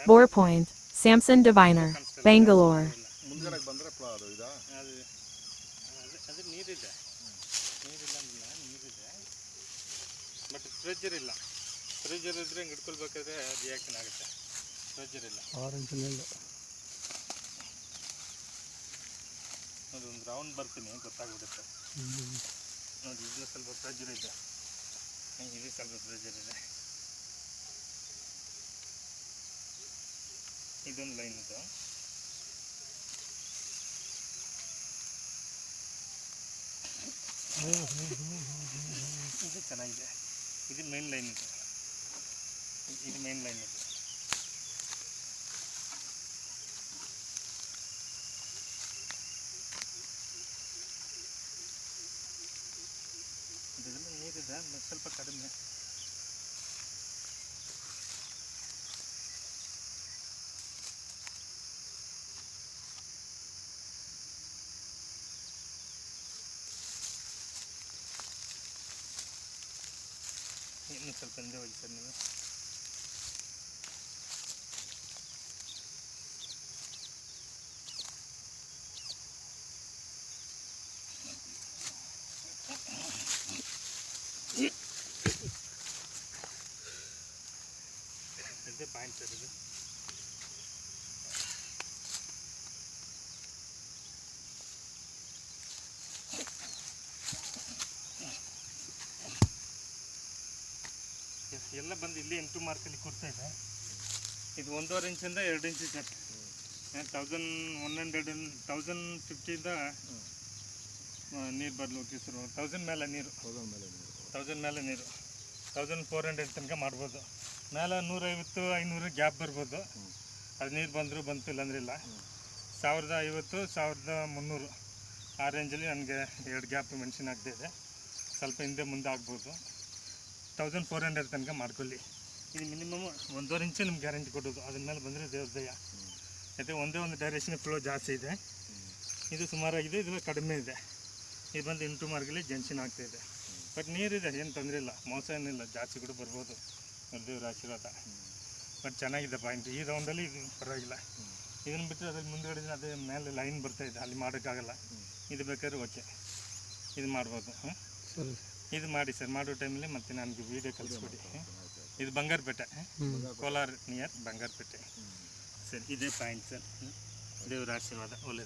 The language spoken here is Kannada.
Bore Point, Samson Diviner, Bangalore. ಮುಂದ್ಗಡೆ ಬಂದರೆ ಅದು ಇದಾ ಅದು ನೀರಿದೆ, ನೀರಿಲ್ಲ ಅಂದಿಲ್ಲ, ನೀರಿದೆ, ಬಟ್ ಪ್ರೆಜರ್ ಇಲ್ಲ. ಪ್ರೆಜರ್ ಇದ್ದರೆ ಹಿಂಗೆ ಹಿಡ್ಕೊಳ್ಬೇಕಾದ್ರೆ ರಿಯಾಕ್ಷನ್ ಆಗುತ್ತೆ. ಪ್ರೆಜರ್ ಇಲ್ಲ. ಅದು ಒಂದು ರೌಂಡ್ ಬರ್ತೀನಿ ಗೊತ್ತಾಗ್ಬಿಡುತ್ತೆ. ನೋಡಿ, ಇದು ಸ್ವಲ್ಪ ಪ್ರೆಜರ್ ಇದೆ, ಇದು ಸ್ವಲ್ಪ ಪ್ರೆಜರ್ ಇದೆ. ಇದೊಂದು ಲೈನ್ ಇದು. ಇದು ಚೆನ್ನಾಗಿದೆ. ಇದು ಮೇನ್ ಲೈನ್ ಇದು, ಇದು ಮೇನ್ ಲೈನ್ ಇದು. ಇದರಲ್ಲಿ ನೀರಿದೆ, ಸ್ವಲ್ಪ ಕಡಿಮೆ. ಇನ್ನು ಸ್ವಲ್ಪ ಹಿಂದೆ ಹೋಗಿ ಸರ್ ನೀವು. ಇದೇ ಪಾಯಿಂಟ್ ಸರ್ ಇದು. ಎಲ್ಲ ಬಂದು ಇಲ್ಲಿ 8 ಮಾರ್ಕಲ್ಲಿ ಕೊಡ್ತಾ ಇದೆ. ಇದು 1.5 ಇಂಚಿಂದ 2 ಇಂಚು ಸರ್. 1150ಇಂದ ನೀರು ಬರಲಿಕ್ಕೆ ಶುರು. 1000 ಮೇಲೆ ನೀರು, 1000 ಮೇಲೆ ನೀರು, 1400 ತನಕ ಮಾಡ್ಬೋದು. ಮೇಲೆ 150 500 ಗ್ಯಾಪ್ ಬರ್ಬೋದು. ಅದು ನೀರು ಬಂದರೂ ಬಂತು, ಇಲ್ಲಾಂದ್ರೆ ಇಲ್ಲ. 1050 1300 ಆ ರೇಂಜಲ್ಲಿ ನನಗೆ 2 ಗ್ಯಾಪ್ ಮೆನ್ಷನ್ ಆಗ್ತಾಯಿದೆ. ಸ್ವಲ್ಪ ಹಿಂದೆ ಮುಂದೆ ಆಗ್ಬೋದು. 1400 ತನಕ ಮಾಡ್ಕೊಳ್ಳಿ. ಇದು ಮಿನಿಮಮ್ 1.5 ಇಂಚು ನಿಮ್ಗೆ ಗ್ಯಾರಂಟಿ ಕೊಡೋದು. ಅದ್ರ ಮೇಲೆ ಬಂದರೆ ದೇವ್ರದಯ. ಯಾಕೆ ಒಂದೇ ಒಂದು ಡೈರೆಕ್ಷನ್ ಫ್ಲೋ ಜಾಸ್ತಿ ಇದೆ. ಇದು ಸುಮಾರಾಗಿದೆ, ಇದು ಕಡಿಮೆ ಇದೆ. ಇದು ಬಂದು 8 ಮಾರ್ಗಲ್ಲಿ ಜಂಕ್ಷನ್ ಆಗ್ತಾಯಿದೆ. ಬಟ್ ನೀರಿದೆ, ಏನು ತೊಂದರೆ ಇಲ್ಲ, ಮೋಸ ಏನಿಲ್ಲ. ಜಾಸ್ತಿ ಕೂಡ ಬರ್ಬೋದು, ದೇವ್ರ ಆಶೀರ್ವಾದ. ಬಟ್ ಚೆನ್ನಾಗಿದೆ ಪಾಯಿಂಟ್. ಈ ರೌಂಡಲ್ಲಿ ಇದು ಪರವಾಗಿಲ್ಲ. ಇದನ್ನು ಬಿಟ್ಟರೆ ಅದ್ರಲ್ಲಿ ಮುಂದುಗಡೆ ಅದೇ ಮೇಲೆ ಲೈನ್ ಬರ್ತಾಯಿದೆ, ಅಲ್ಲಿ ಮಾಡೋಕ್ಕಾಗಲ್ಲ. ಇದು ಬೇಕಾದ್ರೆ ಓಕೆ, ಇದು ಮಾಡ್ಬೋದು. ಇದು ಮಾಡಿ ಸರ್. ಮಾಡೋ ಟೈಮಲ್ಲಿ ಮತ್ತೆ ನನಗೆ ವೀಡಿಯೋ ಕಳಿಸ್ಕೊಡಿ. ಇದು ಬಂಗಾರಪೇಟೆ, ಕೋಲಾರ ನಿಯರ್ ಬಂಗಾರಪೇಟೆ ಸರ್. ಇದೇ ಪಾಯಿಂಟ್ ಸರ್. ದೇವರ ಆಶೀರ್ವಾದ ಒಳ್ಳೆಯದು.